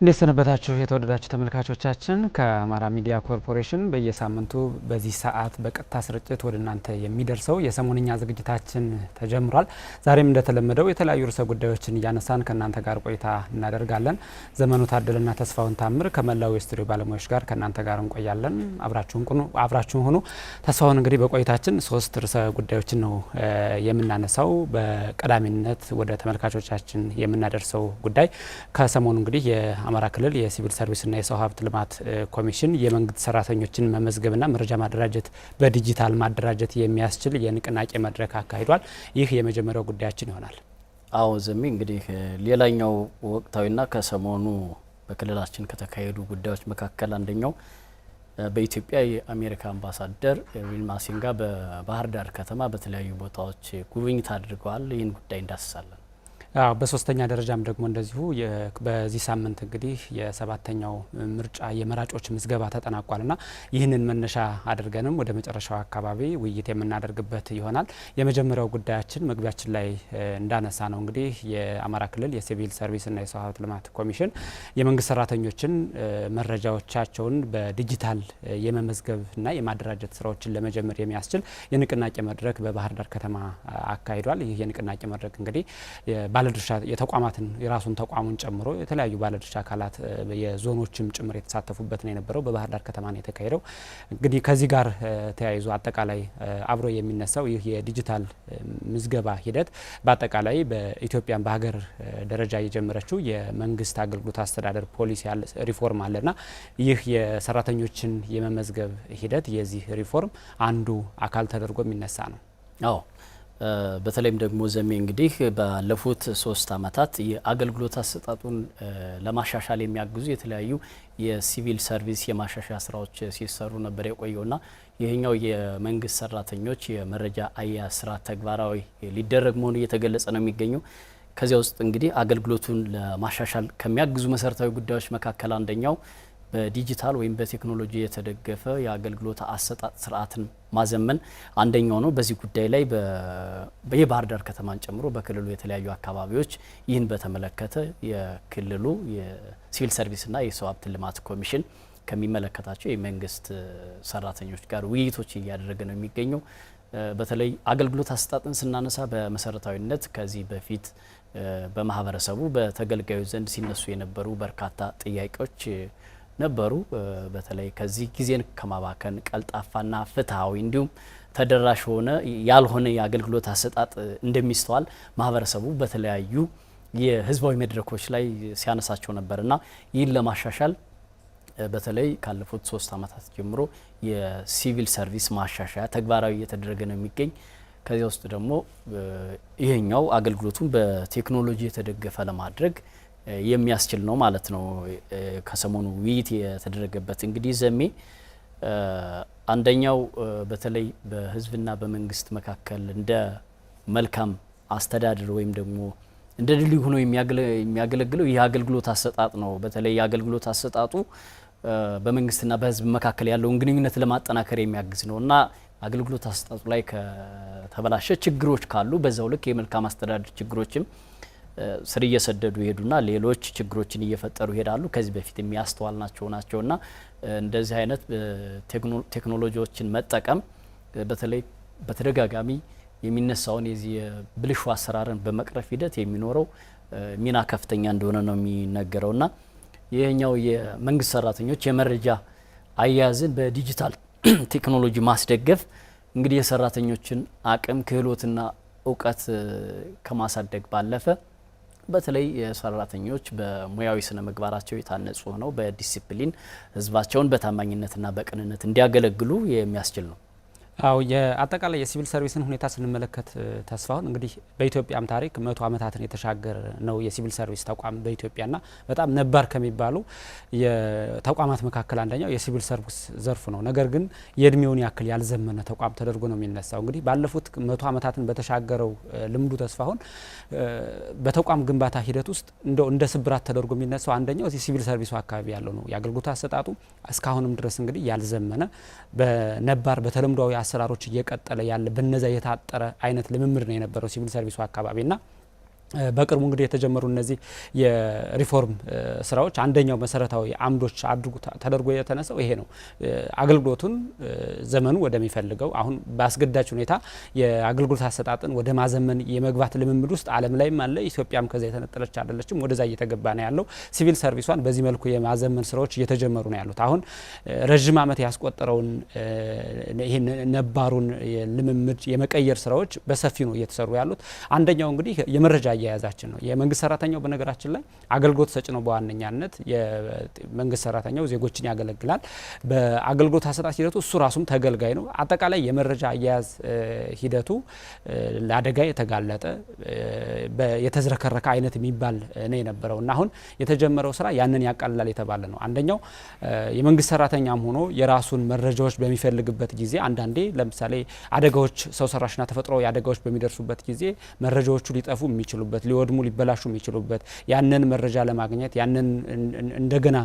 እንደሰነበታችሁ የተወደዳችሁ ተመልካቾቻችን ከአማራ ሚዲያ ኮርፖሬሽን በየሳምንቱ በዚህ ሰዓት በቀጥታ ስርጭት ወደ እናንተ የሚደርሰው የሰሞንኛ ዝግጅታችን ተጀምሯል። ዛሬም እንደተለመደው የተለያዩ ርዕሰ ጉዳዮችን እያነሳን ከእናንተ ጋር ቆይታ እናደርጋለን። ዘመኑ ታደለና ተስፋውን ታምር ከመላው የስቱዲዮ ባለሙያዎች ጋር ከእናንተ ጋር እንቆያለን። አብራችሁን ሁኑ። ተስፋውን እንግዲህ በቆይታችን ሶስት ርዕሰ ጉዳዮችን ነው የምናነሳው። በቀዳሚነት ወደ ተመልካቾቻችን የምናደርሰው ጉዳይ ከሰሞኑ እንግዲህ አማራ ክልል የሲቪል ሰርቪስና የሰው ሀብት ልማት ኮሚሽን የመንግስት ሰራተኞችን መመዝገብና መረጃ ማደራጀት በዲጂታል ማደራጀት የሚያስችል የንቅናቄ መድረክ አካሂዷል። ይህ የመጀመሪያው ጉዳያችን ይሆናል። አዎ ዘሚ እንግዲህ ሌላኛው ወቅታዊና ከሰሞኑ በክልላችን ከተካሄዱ ጉዳዮች መካከል አንደኛው በኢትዮጵያ የአሜሪካ አምባሳደር ኤርቪን ማሲንጋ በባህር ዳር ከተማ በተለያዩ ቦታዎች ጉብኝት አድርገዋል። ይህን ጉዳይ እንዳስሳለን። በሶስተኛ ደረጃም ደግሞ እንደዚሁ በዚህ ሳምንት እንግዲህ የሰባተኛው ምርጫ የመራጮች ምዝገባ ተጠናቋልና ይህንን መነሻ አድርገንም ወደ መጨረሻው አካባቢ ውይይት የምናደርግበት ይሆናል። የመጀመሪያው ጉዳያችን መግቢያችን ላይ እንዳነሳ ነው እንግዲህ የአማራ ክልል የሲቪል ሰርቪስና የሰው ሀብት ልማት ኮሚሽን የመንግስት ሰራተኞችን መረጃዎቻቸውን በዲጂታል የመመዝገብና የማደራጀት ስራዎችን ለመጀመር የሚያስችል የንቅናቄ መድረክ በባህር ዳር ከተማ አካሂዷል። ይህ የንቅናቄ መድረክ እንግዲህ ባለድርሻ የተቋማትን የራሱን ተቋሙን ጨምሮ የተለያዩ ባለድርሻ አካላት የዞኖችም ጭምር የተሳተፉበት ነው የነበረው። በባህር ዳር ከተማ ነው የተካሄደው። እንግዲህ ከዚህ ጋር ተያይዞ አጠቃላይ አብሮ የሚነሳው ይህ የዲጂታል ምዝገባ ሂደት በአጠቃላይ በኢትዮጵያ በሀገር ደረጃ የጀመረችው የመንግስት አገልግሎት አስተዳደር ፖሊሲ ሪፎርም አለና ይህ የሰራተኞችን የመመዝገብ ሂደት የዚህ ሪፎርም አንዱ አካል ተደርጎ የሚነሳ ነው። አዎ በተለይም ደግሞ ዘሜ እንግዲህ ባለፉት 3 አመታት የአገልግሎት አሰጣጡን ለማሻሻል የሚያግዙ የተለያዩ የሲቪል ሰርቪስ የማሻሻያ ስራዎች ሲሰሩ ነበር የቆየውና ይሄኛው የመንግስት ሰራተኞች የመረጃ አያያዝ ስራ ተግባራዊ ሊደረግ መሆኑ እየተገለጸ ነው የሚገኘው። ከዚያ ውስጥ እንግዲህ አገልግሎቱን ለማሻሻል ከሚያግዙ መሰረታዊ ጉዳዮች መካከል አንደኛው በዲጂታል ወይም በቴክኖሎጂ የተደገፈ የአገልግሎት አሰጣጥ ስርዓትን ማዘመን አንደኛው ነው። በዚህ ጉዳይ ላይ የባህር ዳር ከተማን ጨምሮ በክልሉ የተለያዩ አካባቢዎች ይህን በተመለከተ የክልሉ የሲቪል ሰርቪስና የሰው ሀብት ልማት ኮሚሽን ከሚመለከታቸው የመንግስት ሰራተኞች ጋር ውይይቶች እያደረገ ነው የሚገኘው። በተለይ አገልግሎት አሰጣጥን ስናነሳ በመሰረታዊነት ከዚህ በፊት በማህበረሰቡ በተገልጋዮች ዘንድ ሲነሱ የነበሩ በርካታ ጥያቄዎች ነበሩ። በተለይ ከዚህ ጊዜን ከማባከን ቀልጣፋና ፍትሃዊ እንዲሁም ተደራሽ ያልሆነ የአገልግሎት አሰጣጥ እንደሚስተዋል ማህበረሰቡ በተለያዩ የህዝባዊ መድረኮች ላይ ሲያነሳቸው ነበርና ይህን ለማሻሻል በተለይ ካለፉት 3 አመታት ጀምሮ የሲቪል ሰርቪስ ማሻሻያ ተግባራዊ እየተደረገ ነው የሚገኝ። ከዚህ ውስጥ ደግሞ ይሄኛው አገልግሎቱን በቴክኖሎጂ የተደገፈ ለማድረግ የሚያስችል ነው ማለት ነው። ከሰሞኑ ውይይት የተደረገበት እንግዲህ ዘሜ አንደኛው በተለይ በህዝብና በመንግስት መካከል እንደ መልካም አስተዳደር ወይም ደግሞ እንደ ድልድይ ሆኖ የሚያገለግለው ይህ አገልግሎት አሰጣጥ ነው። በተለይ የአገልግሎት አሰጣጡ በመንግስትና በህዝብ መካከል ያለውን ግንኙነት ለማጠናከር የሚያግዝ ነውና አገልግሎት አሰጣጡ ላይ ከተበላሸ ችግሮች ካሉ በዛው ልክ የመልካም አስተዳደር ችግሮችም ስር እየሰደዱ ይሄዱና ሌሎች ችግሮችን እየፈጠሩ ይሄዳሉ። ከዚህ በፊት የሚያስተዋልናቸው ናቸውና እንደዚህ አይነት ቴክኖሎጂዎችን መጠቀም በተለይ በተደጋጋሚ የሚነሳውን የዚህ ብልሹ አሰራርን በመቅረፍ ሂደት የሚኖረው ሚና ከፍተኛ እንደሆነ ነው የሚነገረውና ይሄኛው የመንግስት ሰራተኞች የመረጃ አያያዝን በዲጂታል ቴክኖሎጂ ማስደገፍ እንግዲህ የሰራተኞችን አቅም ክህሎትና እውቀት ከማሳደግ ባለፈ በተለይ የሰራተኞች በሙያዊ ስነ ምግባራቸው የታነጹ ሆነው በዲሲፕሊን ህዝባቸውን በታማኝነትና በቅንነት እንዲያገለግሉ የሚያስችል ነው። አው የአጠቃላይ የሲቪል ሰርቪስን ሁኔታ ስንመለከት ተስፋውን እንግዲህ በኢትዮጵያም ታሪክ 100 ዓመታትን የተሻገረ ነው የሲቪል ሰርቪስ ተቋም በኢትዮጵያና በጣም ነባር ከሚባሉ የተቋማት መካከል አንደኛው የሲቪል ሰርቪስ ዘርፍ ነው። ነገር ግን የእድሜውን ያክል ያልዘመነ ተቋም ተደርጎ ነው የሚነሳው። እንግዲህ ባለፉት 100 ዓመታትን በተሻገረው ልምዱ ተስፋውን በተቋም ግንባታ ሂደት ውስጥ እንደ ስብራት ተደርጎ የሚነሳው አንደኛው እዚህ ሲቪል ሰርቪሱ አካባቢ ያለው ነው። የአገልግሎት አሰጣጡ እስካሁንም ድረስ እንግዲህ ያልዘመነ በነባር በተለምዷዊ አሰራሮች እየቀጠለ ያለ በነዛ የታጠረ አይነት ልምምድ ነው የነበረው ሲቪል ሰርቪሱ አካባቢና በቅርቡ እንግዲህ የተጀመሩ እነዚህ የሪፎርም ስራዎች አንደኛው መሰረታዊ አምዶች ተደርጎ የተነሳው ይሄ ነው። አገልግሎቱን ዘመኑ ወደሚፈልገው አሁን በአስገዳጅ ሁኔታ የአገልግሎት አሰጣጥን ወደ ማዘመን የመግባት ልምምድ ውስጥ ዓለም ላይም አለ። ኢትዮጵያም ከዛ የተነጠለች አይደለችም። ወደዛ እየተገባ ነው ያለው። ሲቪል ሰርቪሷን በዚህ መልኩ የማዘመን ስራዎች እየተጀመሩ ነው ያሉት። አሁን ረጅም ዓመት ያስቆጠረውን ይሄን ነባሩን ልምምድ የመቀየር ስራዎች በሰፊ ነው እየተሰሩ ያሉት። አንደኛው እንግዲህ የመረጃ አያያዛችን ነው። የመንግስት ሰራተኛው በነገራችን ላይ አገልግሎት ሰጪ ነው። በዋነኛነት የመንግስት ሰራተኛው ዜጎችን ያገለግላል። በአገልግሎት አሰጣጥ ሂደቱ እሱ ራሱም ተገልጋይ ነው። አጠቃላይ የመረጃ አያያዝ ሂደቱ ለአደጋ የተጋለጠ የተዝረከረከ አይነት የሚባል ነው የነበረው እና አሁን የተጀመረው ስራ ያንን ያቃልላል የተባለ ነው። አንደኛው የመንግስት ሰራተኛም ሆኖ የራሱን መረጃዎች በሚፈልግበት ጊዜ አንዳንዴ ለምሳሌ አደጋዎች፣ ሰው ሰራሽና ተፈጥሯዊ አደጋዎች በሚደርሱበት ጊዜ መረጃዎቹ ሊጠፉ የሚችሉ ሊወድሙ ሊበላሹ የሚችሉበት ያንን መረጃ ለማግኘት ያንን እንደገና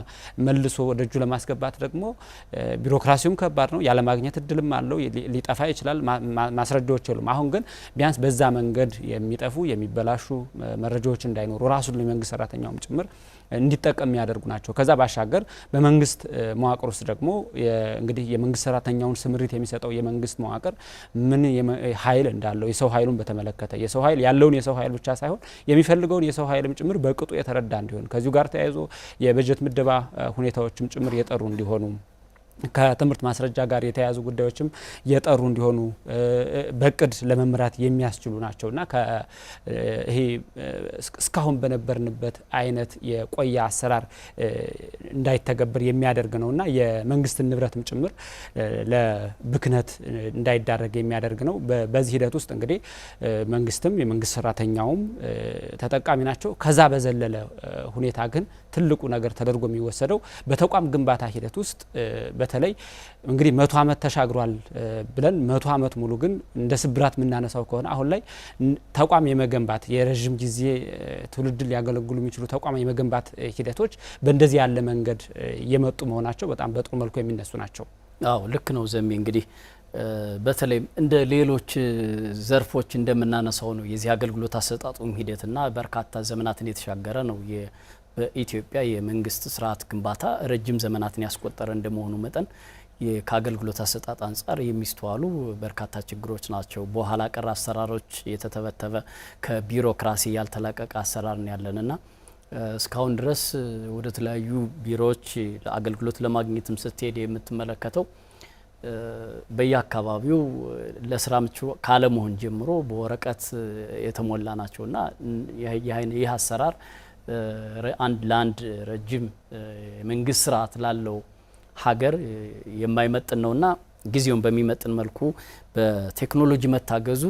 መልሶ ወደ እጁ ለማስገባት ደግሞ ቢሮክራሲውም ከባድ ነው። ያለ ማግኘት እድልም አለው። ሊጠፋ ይችላል። ማስረጃዎች የሉም። አሁን ግን ቢያንስ በዛ መንገድ የሚጠፉ የሚበላሹ መረጃዎች እንዳይኖሩ ራሱን የመንግስት ሰራተኛውም ጭምር እንዲጠቀም የሚያደርጉ ናቸው። ከዛ ባሻገር በመንግስት መዋቅር ውስጥ ደግሞ እንግዲህ የመንግስት ሰራተኛውን ስምሪት የሚሰጠው የመንግስት መዋቅር ምን ኃይል እንዳለው የሰው ኃይሉን በተመለከተ የሰው ኃይል ያለውን የሰው ኃይል ብቻ ሳይሆን የሚፈልገውን የሰው ኃይልም ጭምር በቅጡ የተረዳ እንዲሆን ከዚሁ ጋር ተያይዞ የበጀት ምደባ ሁኔታዎችም ጭምር የጠሩ እንዲሆኑ ከትምህርት ማስረጃ ጋር የተያያዙ ጉዳዮችም የጠሩ እንዲሆኑ በቅድ ለመምራት የሚያስችሉ ናቸውና ይሄ እስካሁን በነበርንበት አይነት የቆየ አሰራር እንዳይተገበር የሚያደርግ ነውና የመንግስትን ንብረትም ጭምር ለብክነት እንዳይዳረግ የሚያደርግ ነው። በዚህ ሂደት ውስጥ እንግዲህ መንግስትም የመንግስት ሰራተኛውም ተጠቃሚ ናቸው። ከዛ በዘለለ ሁኔታ ግን ትልቁ ነገር ተደርጎ የሚወሰደው በተቋም ግንባታ ሂደት ውስጥ በተለይ እንግዲህ 100 ዓመት ተሻግሯል ብለን 100 ዓመት ሙሉ ግን እንደ ስብራት የምናነሳው ከሆነ አሁን ላይ ተቋም የመገንባት የረጅም ጊዜ ትውልድን ሊያገለግሉ የሚችሉ ተቋም የመገንባት ሂደቶች በእንደዚህ ያለ መንገድ የመጡ መሆናቸው በጣም በጥሩ መልኩ የሚነሱ ናቸው። አዎ ልክ ነው ዘሜ። እንግዲህ በተለይ እንደ ሌሎች ዘርፎች እንደምናነሳው ነው የዚህ አገልግሎት አሰጣጡም ሂደትና በርካታ ዘመናትን የተሻገረ ነው። በኢትዮጵያ የመንግስት ስርዓት ግንባታ ረጅም ዘመናትን ያስቆጠረ እንደመሆኑ መጠን ከአገልግሎት አሰጣጥ አንጻር የሚስተዋሉ በርካታ ችግሮች ናቸው። በኋላ ቀር አሰራሮች የተተበተበ ከቢሮክራሲ ያልተላቀቀ አሰራር ነው ያለንና እስካሁን ድረስ ወደ ተለያዩ ቢሮዎች አገልግሎት ለማግኘትም ስትሄድ የምትመለከተው በየአካባቢው ለስራ ምቹ ካለመሆን ጀምሮ በወረቀት የተሞላ ናቸውና ይህ አሰራር ለአንድ ረጅም መንግስት ስርዓት ላለው ሀገር የማይመጥን ነውና ጊዜውን በሚመጥን መልኩ በቴክኖሎጂ መታገዙ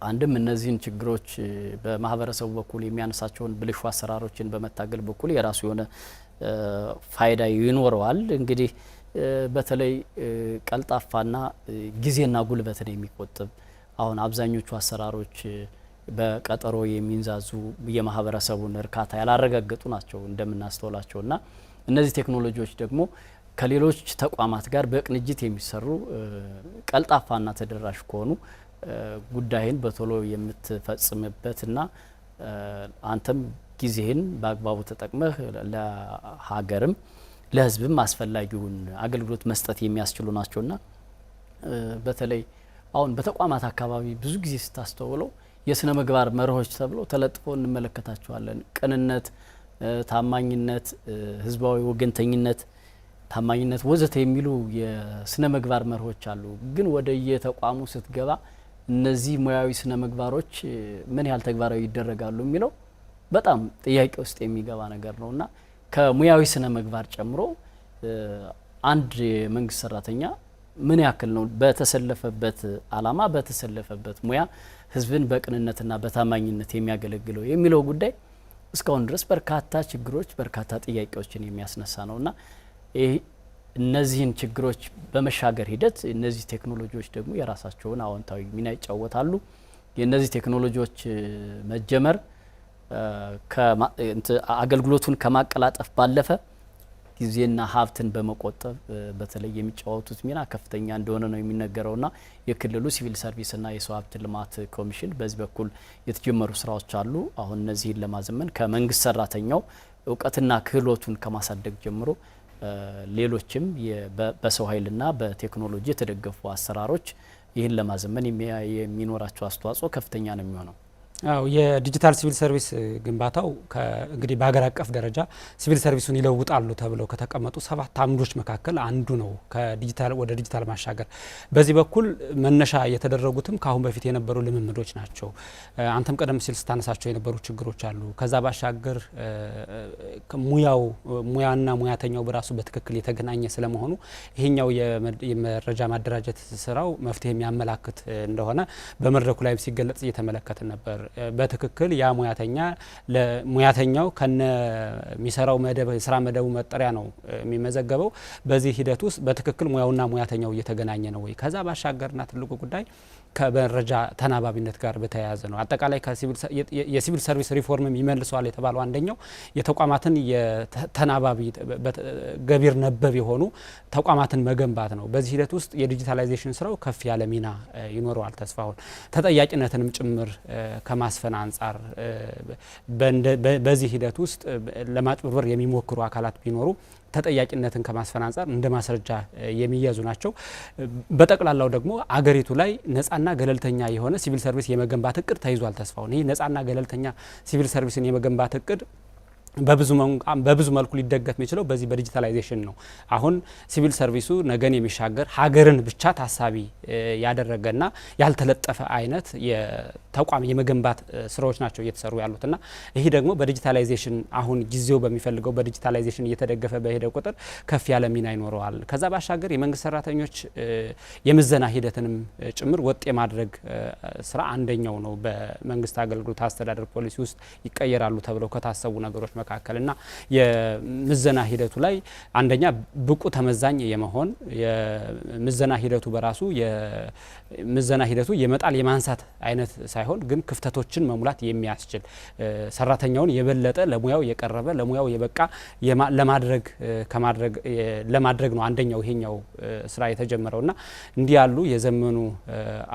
አንድም እነዚህን ችግሮች በማህበረሰቡ በኩል የሚያነሳቸውን ብልሹ አሰራሮችን በመታገል በኩል የራሱ የሆነ ፋይዳ ይኖረዋል። እንግዲህ በተለይ ቀልጣፋና ጊዜና ጉልበትን የሚቆጥብ አሁን አብዛኞቹ አሰራሮች በቀጠሮ የሚንዛዙ የማህበረሰቡን እርካታ ያላረጋገጡ ናቸው እንደምናስተውላቸውና እነዚህ ቴክኖሎጂዎች ደግሞ ከሌሎች ተቋማት ጋር በቅንጅት የሚሰሩ ቀልጣፋና ተደራሽ ከሆኑ ጉዳይን በቶሎ የምትፈጽምበትና አንተም ጊዜህን በአግባቡ ተጠቅመህ ለሀገርም ለህዝብም አስፈላጊውን አገልግሎት መስጠት የሚያስችሉ ናቸውና በተለይ አሁን በተቋማት አካባቢ ብዙ ጊዜ ስታስተውለው የስነ ምግባር መርሆች ተብሎ ተለጥፎ እንመለከታቸዋለን። ቅንነት፣ ታማኝነት፣ ህዝባዊ ወገንተኝነት፣ ታማኝነት ወዘተ የሚሉ የስነ ምግባር መርሆች አሉ። ግን ወደ የተቋሙ ስትገባ እነዚህ ሙያዊ ስነ ምግባሮች ምን ያህል ተግባራዊ ይደረጋሉ የሚለው በጣም ጥያቄ ውስጥ የሚገባ ነገር ነውና ከሙያዊ ስነ ምግባር ጨምሮ አንድ የመንግስት ሰራተኛ ምን ያክል ነው በተሰለፈበት አላማ በተሰለፈበት ሙያ ህዝብን በቅንነትና በታማኝነት የሚያገለግለው የሚለው ጉዳይ እስካሁን ድረስ በርካታ ችግሮች በርካታ ጥያቄዎችን የሚያስነሳ ነውና እነዚህን ችግሮች በመሻገር ሂደት እነዚህ ቴክኖሎጂዎች ደግሞ የራሳቸውን አዎንታዊ ሚና ይጫወታሉ። የእነዚህ ቴክኖሎጂዎች መጀመር አገልግሎቱን ከማቀላጠፍ ባለፈ ጊዜና ሀብትን በመቆጠብ በተለይ የሚጫወቱት ሚና ከፍተኛ እንደሆነ ነው የሚነገረውና የክልሉ ሲቪል ሰርቪስና የሰው ሀብት ልማት ኮሚሽን በዚህ በኩል የተጀመሩ ስራዎች አሉ። አሁን እነዚህን ለማዘመን ከመንግስት ሰራተኛው እውቀትና ክህሎቱን ከማሳደግ ጀምሮ ሌሎችም በሰው ኃይልና በቴክኖሎጂ የተደገፉ አሰራሮች ይህን ለማዘመን የሚኖራቸው አስተዋጽኦ ከፍተኛ ነው የሚሆነው። አው የዲጂታል ሲቪል ሰርቪስ ግንባታው እንግዲህ በሀገር አቀፍ ደረጃ ሲቪል ሰርቪሱን ይለውጣሉ ተብለው ከተቀመጡ 7 አምዶች መካከል አንዱ ነው። ከዲጂታል ወደ ዲጂታል ማሻገር በዚህ በኩል መነሻ የተደረጉትም ካሁን በፊት የነበሩ ልምምዶች ናቸው። አንተም ቀደም ሲል ስታነሳቸው የነበሩ ችግሮች አሉ። ከዛ ባሻገር ሙያና ሙያተኛው በራሱ በትክክል የተገናኘ ስለመሆኑ ይሄኛው የመረጃ ማደራጀት ስራው መፍትሄ የሚያመላክት እንደሆነ በመድረኩ ላይም ሲገለጽ እየተመለከትን ነበር። በትክክል ያ ሙያተኛው ከነ የሚሰራው መደብ የስራ መደቡ መጠሪያ ነው የሚመዘገበው። በዚህ ሂደት ውስጥ በትክክል ሙያውና ሙያተኛው እየተገናኘ ነው ወይ? ከዛ ባሻገርና ትልቁ ጉዳይ ከመረጃ ተናባቢነት ጋር በተያያዘ ነው። አጠቃላይ የሲቪል ሰርቪስ ሪፎርም ይመልሰዋል የተባለው አንደኛው የተቋማትን የተናባቢ ገቢር ነበብ የሆኑ ተቋማትን መገንባት ነው። በዚህ ሂደት ውስጥ የዲጂታላይዜሽን ስራው ከፍ ያለ ሚና ይኖረዋል። ተስፋውን ተጠያቂነትንም ጭምር ከማስፈን አንጻር በዚህ ሂደት ውስጥ ለማጭበርበር የሚሞክሩ አካላት ቢኖሩ ተጠያቂነትን ከማስፈን አንጻር እንደ ማስረጃ የሚያዙ ናቸው። በጠቅላላው ደግሞ አገሪቱ ላይ ነጻና ገለልተኛ የሆነ ሲቪል ሰርቪስ የመገንባት እቅድ ተይዟል። ተስፋውን ይህ ነጻና ገለልተኛ ሲቪል ሰርቪስን የመገንባት እቅድ በብዙ መልኩ ሊደገፍ የሚችለው በዚህ በዲጂታላይዜሽን ነው። አሁን ሲቪል ሰርቪሱ ነገን የሚሻገር ሀገርን ብቻ ታሳቢ ያደረገና ያልተለጠፈ አይነት የተቋም የመገንባት ስራዎች ናቸው እየተሰሩ ያሉትና ይሄ ደግሞ በዲጂታላይዜሽን አሁን ጊዜው በሚፈልገው በዲጂታላይዜሽን እየተደገፈ በሄደ ቁጥር ከፍ ያለ ሚና ይኖረዋል። ከዛ ባሻገር የመንግስት ሰራተኞች የምዘና ሂደትንም ጭምር ወጥ የማድረግ ስራ አንደኛው ነው። በመንግስት አገልግሎት አስተዳደር ፖሊሲ ውስጥ ይቀየራሉ ተብለው ከታሰቡ ነገሮች መካከልና የምዘና ሂደቱ ላይ አንደኛ ብቁ ተመዛኝ የመሆን የምዘና ሂደቱ በራሱ የምዘና ሂደቱ የመጣል የማንሳት አይነት ሳይሆን ግን ክፍተቶችን መሙላት የሚያስችል ሰራተኛውን የበለጠ ለሙያው የቀረበ ለሙያው የበቃ ለማድረግ ነው አንደኛው ይሄኛው ስራ የተጀመረውና እንዲህ ያሉ የዘመኑ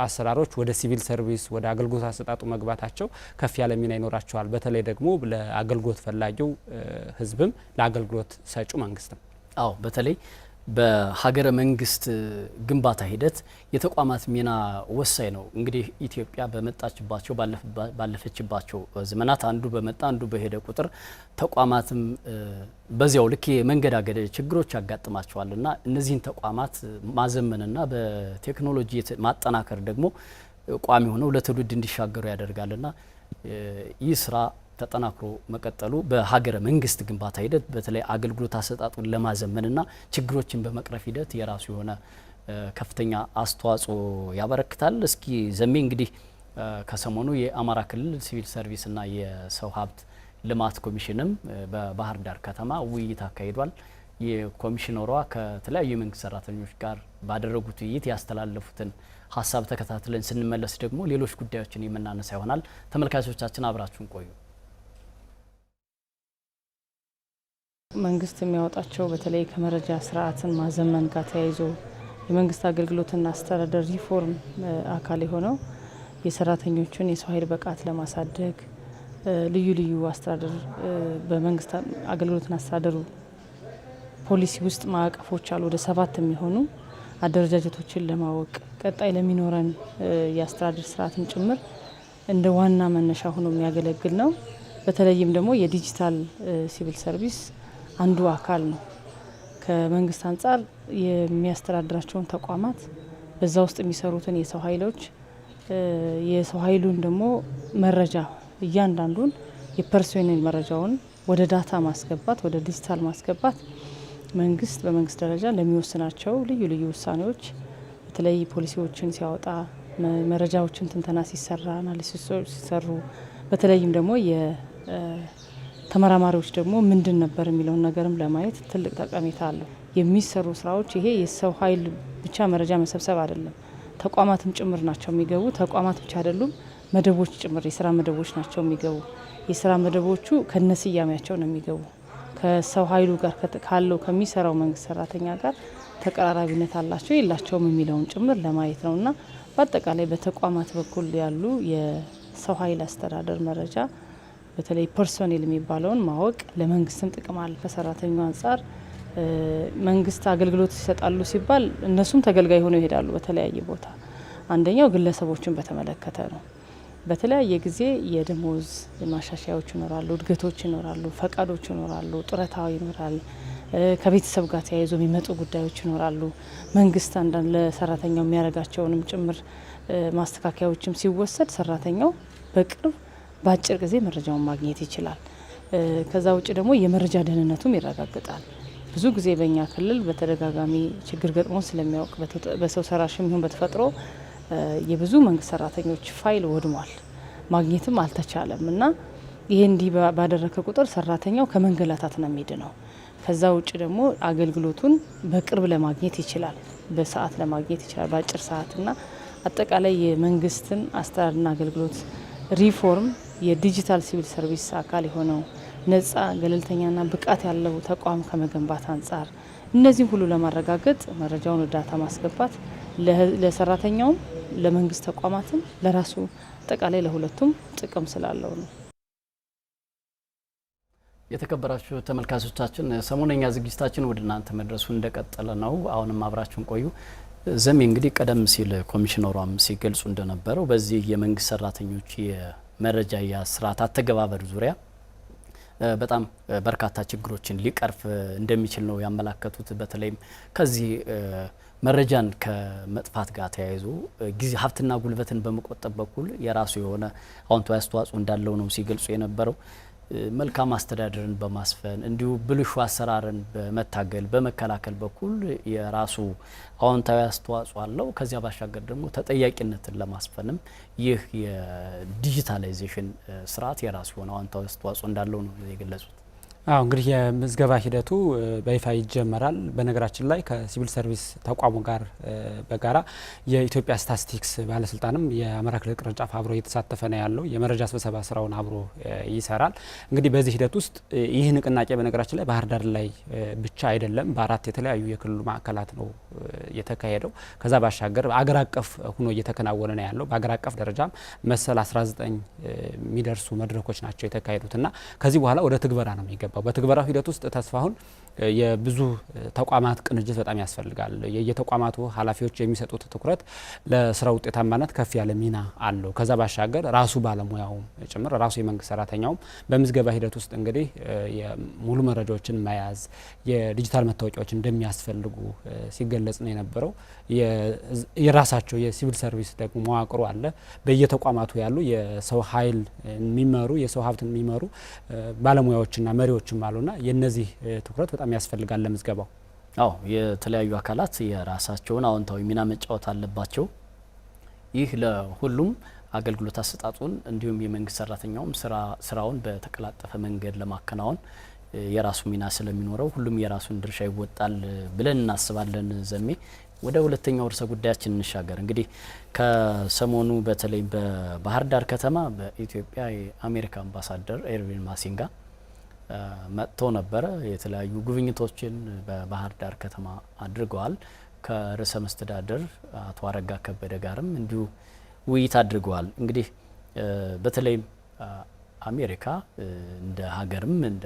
አሰራሮች ወደ ሲቪል ሰርቪስ ወደ አገልግሎት አሰጣጡ መግባታቸው ከፍ ያለ ሚና ይኖራቸዋል። በተለይ ደግሞ ለአገልግሎት ፈላጊው ህዝብም ለአገልግሎት ሰጩ መንግስትም። አዎ በተለይ በሀገረ መንግስት ግንባታ ሂደት የተቋማት ሚና ወሳኝ ነው። እንግዲህ ኢትዮጵያ በመጣችባቸው ባለፈችባቸው ዘመናት አንዱ በመጣ አንዱ በሄደ ቁጥር ተቋማትም በዚያው ልክ የመንገዳገድ ችግሮች ያጋጥማቸዋልና እነዚህን ተቋማት ማዘመንና በቴክኖሎጂ ማጠናከር ደግሞ ቋሚ ሆነው ለትውልድ እንዲሻገሩ ያደርጋልና ይህ ስራ ተጠናክሮ መቀጠሉ በሀገረ መንግስት ግንባታ ሂደት በተለይ አገልግሎት አሰጣጡን ለማዘመንና ችግሮችን በመቅረፍ ሂደት የራሱ የሆነ ከፍተኛ አስተዋጽኦ ያበረክታል። እስኪ ዘሜ እንግዲህ ከሰሞኑ የአማራ ክልል ሲቪል ሰርቪስና የሰው ሀብት ልማት ኮሚሽንም በባህር ዳር ከተማ ውይይት አካሂዷል። የኮሚሽነሯ ከተለያዩ የመንግስት ሰራተኞች ጋር ባደረጉት ውይይት ያስተላለፉትን ሀሳብ ተከታትለን ስንመለስ ደግሞ ሌሎች ጉዳዮችን የምናነሳ ይሆናል። ተመልካቾቻችን አብራችሁን ቆዩ። መንግስት የሚያወጣቸው በተለይ ከመረጃ ስርዓትን ማዘመን ጋር ተያይዞ የመንግስት አገልግሎትና አስተዳደር ሪፎርም አካል የሆነው የሰራተኞችን የሰው ኃይል ብቃት ለማሳደግ ልዩ ልዩ አስተዳደር በመንግስት አገልግሎትና አስተዳደሩ ፖሊሲ ውስጥ ማዕቀፎች አሉ። ወደ 7 የሚሆኑ አደረጃጀቶችን ለማወቅ ቀጣይ ለሚኖረን የአስተዳደር ስርዓትም ጭምር እንደ ዋና መነሻ ሆኖ የሚያገለግል ነው። በተለይም ደግሞ የዲጂታል ሲቪል ሰርቪስ አንዱ አካል ነው። ከመንግስት አንጻር የሚያስተዳድራቸውን ተቋማት በዛ ውስጥ የሚሰሩትን የሰው ኃይሎች የሰው ኃይሉን ደግሞ መረጃ እያንዳንዱን የፐርሶኔል መረጃውን ወደ ዳታ ማስገባት ወደ ዲጂታል ማስገባት መንግስት በመንግስት ደረጃ ለሚወስናቸው ልዩ ልዩ ውሳኔዎች በተለይ ፖሊሲዎችን ሲያወጣ መረጃዎችን ትንተና ሲሰራ አናሊሲሶች ሲሰሩ በተለይም ደግሞ ተመራማሪዎች ደግሞ ምንድን ነበር የሚለውን ነገርም ለማየት ትልቅ ጠቀሜታ አለው። የሚሰሩ ስራዎች ይሄ የሰው ኃይል ብቻ መረጃ መሰብሰብ አይደለም፣ ተቋማትም ጭምር ናቸው የሚገቡ። ተቋማት ብቻ አይደሉም፣ መደቦች ጭምር የስራ መደቦች ናቸው የሚገቡ። የስራ መደቦቹ ከነስያሜያቸው ነው የሚገቡ። ከሰው ኃይሉ ጋር ካለው ከሚሰራው መንግስት ሰራተኛ ጋር ተቀራራቢነት አላቸው የላቸውም የሚለውን ጭምር ለማየት ነውና በአጠቃላይ በተቋማት በኩል ያሉ የሰው ኃይል አስተዳደር መረጃ በተለይ ፐርሶኔል የሚባለውን ማወቅ ለመንግስትም ጥቅም አለ። ከሰራተኛው አንጻር መንግስት አገልግሎት ይሰጣሉ ሲባል እነሱም ተገልጋይ ሆነው ይሄዳሉ በተለያየ ቦታ። አንደኛው ግለሰቦችን በተመለከተ ነው። በተለያየ ጊዜ የደሞዝ ማሻሻያዎች ይኖራሉ፣ እድገቶች ይኖራሉ፣ ፈቃዶች ይኖራሉ፣ ጡረታው ይኖራል። ከቤተሰብ ጋር ተያይዞ የሚመጡ ጉዳዮች ይኖራሉ። መንግስት አንዳንድ ለሰራተኛው የሚያደርጋቸውንም ጭምር ማስተካከያዎችም ሲወሰድ ሰራተኛው በቅርብ በአጭር ጊዜ መረጃውን ማግኘት ይችላል። ከዛ ውጭ ደግሞ የመረጃ ደህንነቱም ይረጋግጣል። ብዙ ጊዜ በእኛ ክልል በተደጋጋሚ ችግር ገጥሞ ስለሚያውቅ በሰው ሰራሽም ይሁን በተፈጥሮ የብዙ መንግስት ሰራተኞች ፋይል ወድሟል፣ ማግኘትም አልተቻለም እና ይሄ እንዲህ ባደረከ ቁጥር ሰራተኛው ከመንገላታት ነው የሚድነው። ከዛ ውጭ ደግሞ አገልግሎቱን በቅርብ ለማግኘት ይችላል፣ በሰዓት ለማግኘት ይችላል፣ በአጭር ሰዓትና አጠቃላይ የመንግስትን አስተዳደርና አገልግሎት ሪፎርም የዲጂታል ሲቪል ሰርቪስ አካል የሆነው ነጻ ገለልተኛና ብቃት ያለው ተቋም ከመገንባት አንጻር እነዚህም ሁሉ ለማረጋገጥ መረጃውን ዳታ ማስገባት ለሰራተኛውም ለመንግስት ተቋማትም ለራሱ አጠቃላይ ለሁለቱም ጥቅም ስላለው ነው። የተከበራችሁ ተመልካቾቻችን ሰሞነኛ ዝግጅታችን ወደ እናንተ መድረሱ እንደቀጠለ ነው። አሁንም አብራችሁን ቆዩ። ዘሜ እንግዲህ ቀደም ሲል ኮሚሽነሯም ሲገልጹ እንደነበረው በዚህ የመንግስት ሰራተኞች የመረጃ የስርዓት አተገባበር ዙሪያ በጣም በርካታ ችግሮችን ሊቀርፍ እንደሚችል ነው ያመላከቱት። በተለይም ከዚህ መረጃን ከመጥፋት ጋር ተያይዞ ጊዜ ሀብትና ጉልበትን በመቆጠብ በኩል የራሱ የሆነ አዎንታዊ አስተዋጽኦ እንዳለው ነው ሲገልጹ የነበረው። መልካም አስተዳደርን በማስፈን እንዲሁ ብልሹ አሰራርን በመታገል በመከላከል በኩል የራሱ አዎንታዊ አስተዋጽኦ አለው። ከዚያ ባሻገር ደግሞ ተጠያቂነትን ለማስፈንም ይህ የዲጂታላይዜሽን ስርዓት የራሱ የሆነ አዎንታዊ አስተዋጽኦ እንዳለው ነው የገለጹት። አዎ እንግዲህ የምዝገባ ሂደቱ በይፋ ይጀመራል። በነገራችን ላይ ከሲቪል ሰርቪስ ተቋሙ ጋር በጋራ የኢትዮጵያ ስታቲስቲክስ ባለስልጣንም የአማራ ክልል ቅርንጫፍ አብሮ እየተሳተፈ ነው ያለው። የመረጃ ስብሰባ ስራውን አብሮ ይሰራል። እንግዲህ በዚህ ሂደት ውስጥ ይህ ንቅናቄ በነገራችን ላይ ባህር ዳር ላይ ብቻ አይደለም፣ በአራት የተለያዩ የክልሉ ማዕከላት ነው የተካሄደው። ከዛ ባሻገር አገር አቀፍ ሆኖ እየተከናወነ ነው ያለው። በአገር አቀፍ ደረጃም መሰል 19 የሚደርሱ መድረኮች ናቸው የተካሄዱትና ከዚህ በኋላ ወደ ትግበራ ነው የሚገባው። በትግበራው ሂደት ውስጥ ተስፋሁን የብዙ ተቋማት ቅንጅት በጣም ያስፈልጋል። የየተቋማቱ ኃላፊዎች የሚሰጡት ትኩረት ለስራ ውጤታማነት ከፍ ያለ ሚና አለው። ከዛ ባሻገር ራሱ ባለሙያውም ጭምር ራሱ የመንግስት ሰራተኛውም በምዝገባ ሂደት ውስጥ እንግዲህ ሙሉ መረጃዎችን መያዝ የዲጂታል መታወቂያዎች እንደሚያስፈልጉ ሲገለጽ ነው የነበረው። የራሳቸው የሲቪል ሰርቪስ ደግሞ መዋቅሩ አለ። በየተቋማቱ ያሉ የሰው ኃይል የሚመሩ የሰው ሀብትን የሚመሩ ባለሙያዎችና መሪዎችም አሉና የነዚህ ትኩረት በጣም ያስፈልጋል ለምዝገባው። አዎ የተለያዩ አካላት የራሳቸውን አዎንታዊ ሚና መጫወት አለባቸው። ይህ ለሁሉም አገልግሎት አሰጣጡን እንዲሁም የመንግስት ሰራተኛውም ስራውን በተቀላጠፈ መንገድ ለማከናወን የራሱ ሚና ስለሚኖረው ሁሉም የራሱን ድርሻ ይወጣል ብለን እናስባለን። ዘሜ ወደ ሁለተኛው ርዕሰ ጉዳያችን እንሻገር። እንግዲህ ከሰሞኑ በተለይ በባህር ዳር ከተማ በኢትዮጵያ የአሜሪካ አምባሳደር ኤርቪን ማሲንጋ መጥተው ነበረ። የተለያዩ ጉብኝቶችን በባህር ዳር ከተማ አድርገዋል። ከርዕሰ መስተዳድር አቶ አረጋ ከበደ ጋርም እንዲሁ ውይይት አድርገዋል። እንግዲህ በተለይም አሜሪካ እንደ ሀገርም እንደ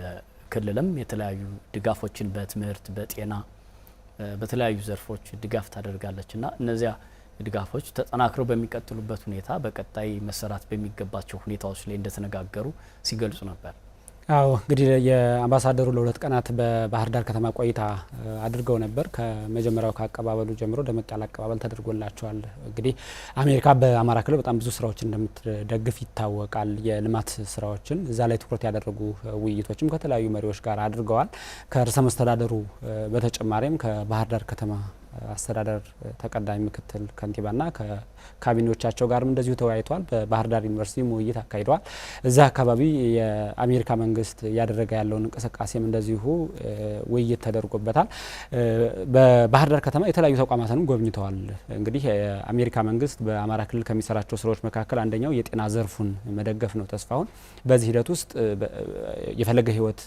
ክልልም የተለያዩ ድጋፎችን በትምህርት፣ በጤና፣ በተለያዩ ዘርፎች ድጋፍ ታደርጋለች እና እነዚያ ድጋፎች ተጠናክረው በሚቀጥሉበት ሁኔታ በቀጣይ መሰራት በሚገባቸው ሁኔታዎች ላይ እንደተነጋገሩ ሲገልጹ ነበር። አዎ እንግዲህ የአምባሳደሩ ለሁለት ቀናት በባህር ዳር ከተማ ቆይታ አድርገው ነበር። ከመጀመሪያው ከአቀባበሉ ጀምሮ ደመቅ ያለ አቀባበል ተደርጎላቸዋል። እንግዲህ አሜሪካ በአማራ ክልል በጣም ብዙ ስራዎችን እንደምትደግፍ ይታወቃል። የልማት ስራዎችን እዛ ላይ ትኩረት ያደረጉ ውይይቶችም ከተለያዩ መሪዎች ጋር አድርገዋል። ከርዕሰ መስተዳደሩ በተጨማሪም ከባህር ዳር ከተማ አስተዳደር ተቀዳሚ ምክትል ከንቲባና ከካቢኔዎቻቸው ጋርም እንደዚሁ ተወያይተዋል። በባህር ዳር ዩኒቨርሲቲ ውይይት አካሂደዋል። እዛ አካባቢ የአሜሪካ መንግስት እያደረገ ያለውን እንቅስቃሴም እንደዚሁ ውይይት ተደርጎበታል። በባህር ዳር ከተማ የተለያዩ ተቋማትንም ጎብኝተዋል። እንግዲህ የአሜሪካ መንግስት በአማራ ክልል ከሚሰራቸው ስራዎች መካከል አንደኛው የጤና ዘርፉን መደገፍ ነው። ተስፋውን በዚህ ሂደት ውስጥ የፈለገ ህይወት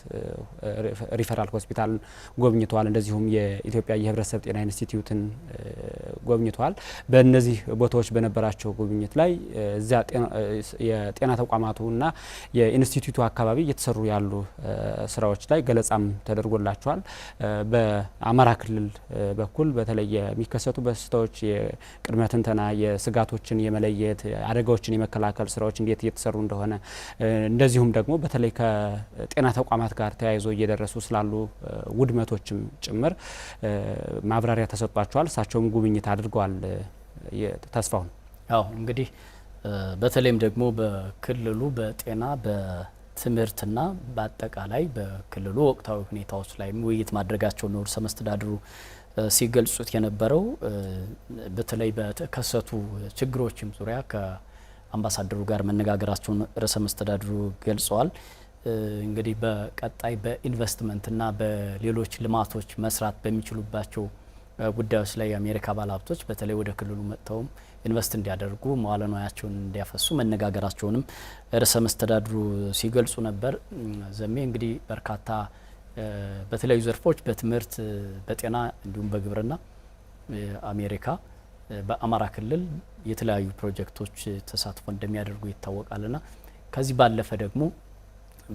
ሪፈራል ሆስፒታልን ጎብኝተዋል። እንደዚሁም የኢትዮጵያ የህብረተሰብ ጤና ኢንስቲትዩትን ጎብኝተዋል። በእነዚህ ቦታዎች በነበራቸው ጉብኝት ላይ እዚያ የጤና ተቋማቱና የኢንስቲትዩቱ አካባቢ እየተሰሩ ያሉ ስራዎች ላይ ገለጻም ተደርጎላቸዋል። በአማራ ክልል በኩል በተለይ የሚከሰቱ በሽታዎች የቅድመ ትንተና፣ የስጋቶችን የመለየት አደጋዎችን የመከላከል ስራዎች እንዴት እየተሰሩ እንደሆነ እንደዚሁም ደግሞ በተለይ ከጤና ተቋማት ጋር ተያይዞ እየደረሱ ስላሉ ውድመቶችም ጭምር ማብራሪያ ተሰጥቷቸዋል። እሳቸውም ጉብኝት አድርገዋል። ተስፋውን እንግዲህ በተለይም ደግሞ በክልሉ በጤና በትምህርትና በአጠቃላይ በክልሉ ወቅታዊ ሁኔታዎች ላይ ውይይት ማድረጋቸው ነው ርዕሰ መስተዳድሩ ሲገልጹት የነበረው። በተለይ በተከሰቱ ችግሮችም ዙሪያ ከአምባሳደሩ ጋር መነጋገራቸውን ርዕሰ መስተዳድሩ ገልጸዋል። እንግዲህ በቀጣይ በኢንቨስትመንትና በሌሎች ልማቶች መስራት በሚችሉባቸው ጉዳዮች ላይ የአሜሪካ ባለሀብቶች በተለይ ወደ ክልሉ መጥተውም ኢንቨስት እንዲያደርጉ መዋለ ንዋያቸውን እንዲያፈሱ መነጋገራቸውንም ርዕሰ መስተዳድሩ ሲገልጹ ነበር። ዘሜ እንግዲህ በርካታ በተለያዩ ዘርፎች በትምህርት፣ በጤና እንዲሁም በግብርና አሜሪካ በአማራ ክልል የተለያዩ ፕሮጀክቶች ተሳትፎ እንደሚያደርጉ ይታወቃልና ከዚህ ባለፈ ደግሞ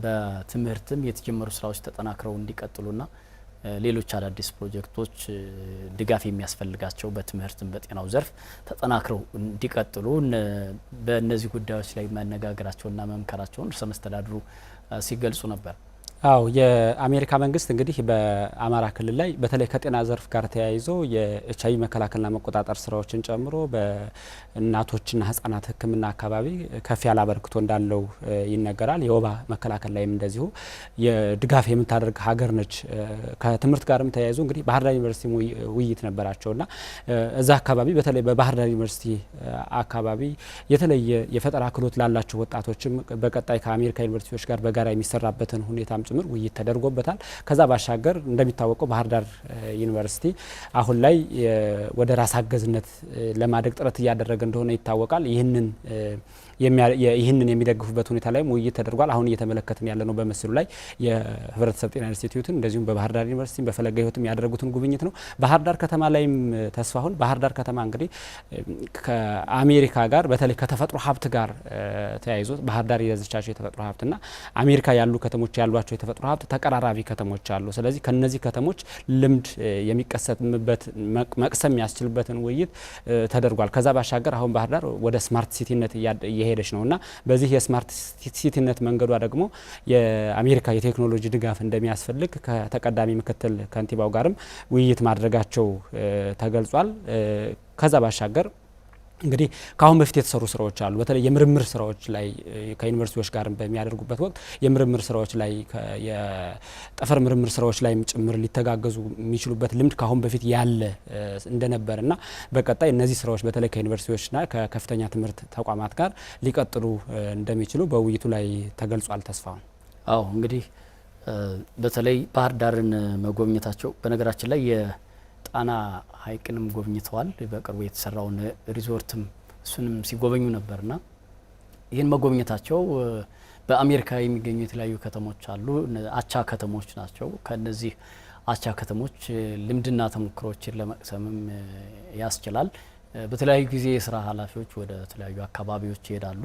በትምህርትም የተጀመሩ ስራዎች ተጠናክረው እንዲቀጥሉና ሌሎች አዳዲስ ፕሮጀክቶች ድጋፍ የሚያስፈልጋቸው በትምህርትም በጤናው ዘርፍ ተጠናክረው እንዲቀጥሉ በእነዚህ ጉዳዮች ላይ መነጋገራቸውና መምከራቸውን ርዕሰ መስተዳድሩ ሲገልጹ ነበር። የአሜሪካ መንግስት እንግዲህ በአማራ ክልል ላይ በተለይ ከጤና ዘርፍ ጋር ተያይዞ የኤችአይቪ መከላከልና መቆጣጠር ስራዎችን ጨምሮ በእናቶችና ህጻናት ሕክምና አካባቢ ከፍ ያለ አበርክቶ እንዳለው ይነገራል። የወባ መከላከል ላይም እንደዚሁ የድጋፍ የምታደርግ ሀገር ነች። ከትምህርት ጋርም ተያይዞ እንግዲህ ባህር ዳር ዩኒቨርሲቲ ውይይት ነበራቸውና እዛ አካባቢ በተለይ በባህር ዳር ዩኒቨርሲቲ አካባቢ የተለየ የፈጠራ ክህሎት ላላቸው ወጣቶችም በቀጣይ ከአሜሪካ ዩኒቨርሲቲዎች ጋር በጋራ የሚሰራበትን ሁኔታም ጭምር ውይይት ተደርጎበታል። ከዛ ባሻገር እንደሚታወቀው ባህር ዳር ዩኒቨርሲቲ አሁን ላይ ወደ ራስ አገዝነት ለማደግ ጥረት እያደረገ እንደሆነ ይታወቃል። ይህንን የሚደግፉበት ሁኔታ ላይም ውይይት ተደርጓል። አሁን እየተመለከትን ያለ ነው በምስሉ ላይ የህብረተሰብ ጤና ኢንስቲትዩትን እንደዚሁም በባህር ዳር ዩኒቨርሲቲ በፈለገ ህይወትም ያደረጉትን ጉብኝት ነው። ባህር ዳር ከተማ ላይም ተስፋሁን ባህር ዳር ከተማ እንግዲህ ከአሜሪካ ጋር በተለይ ከተፈጥሮ ሀብት ጋር ተያይዞ ባህር ዳር የያዘቻቸው የተፈጥሮ ሀብትና አሜሪካ ያሉ ከተሞች ያሏቸው የተፈጥሮ ሀብት ተቀራራቢ ከተሞች አሉ። ስለዚህ ከነዚህ ከተሞች ልምድ የሚቀሰምበት መቅሰም የሚያስችልበትን ውይይት ተደርጓል። ከዛ ባሻገር አሁን ባህር ዳር ወደ ስማርት ሲቲነት እየሄደች ነውና በዚህ የስማርት ሲቲነት መንገዷ ደግሞ የአሜሪካ የቴክኖሎጂ ድጋፍ እንደሚያስፈልግ ከተቀዳሚ ምክትል ከንቲባው ጋርም ውይይት ማድረጋቸው ተገልጿል። ከዛ ባሻገር እንግዲህ ከአሁን በፊት የተሰሩ ስራዎች አሉ። በተለይ የምርምር ስራዎች ላይ ከዩኒቨርሲቲዎች ጋር በሚያደርጉበት ወቅት የምርምር ስራዎች ላይ የጠፈር ምርምር ስራዎች ላይም ጭምር ሊተጋገዙ የሚችሉበት ልምድ ከአሁን በፊት ያለ እንደነበርና በቀጣይ እነዚህ ስራዎች በተለይ ከዩኒቨርሲቲዎችና ከከፍተኛ ትምህርት ተቋማት ጋር ሊቀጥሉ እንደሚችሉ በውይይቱ ላይ ተገልጿል። ተስፋውን እንግዲህ በተለይ ባህር ዳርን መጎብኘታቸው በነገራችን ላይ ጣና ሐይቅንም ጎብኝተዋል። በቅርቡ የተሰራውን ሪዞርትም እሱንም ሲጎበኙ ነበርና ይህን መጎብኘታቸው በአሜሪካ የሚገኙ የተለያዩ ከተሞች አሉ፣ አቻ ከተሞች ናቸው። ከነዚህ አቻ ከተሞች ልምድና ተሞክሮችን ለመቅሰምም ያስችላል። በተለያዩ ጊዜ የስራ ኃላፊዎች ወደ ተለያዩ አካባቢዎች ይሄዳሉ፣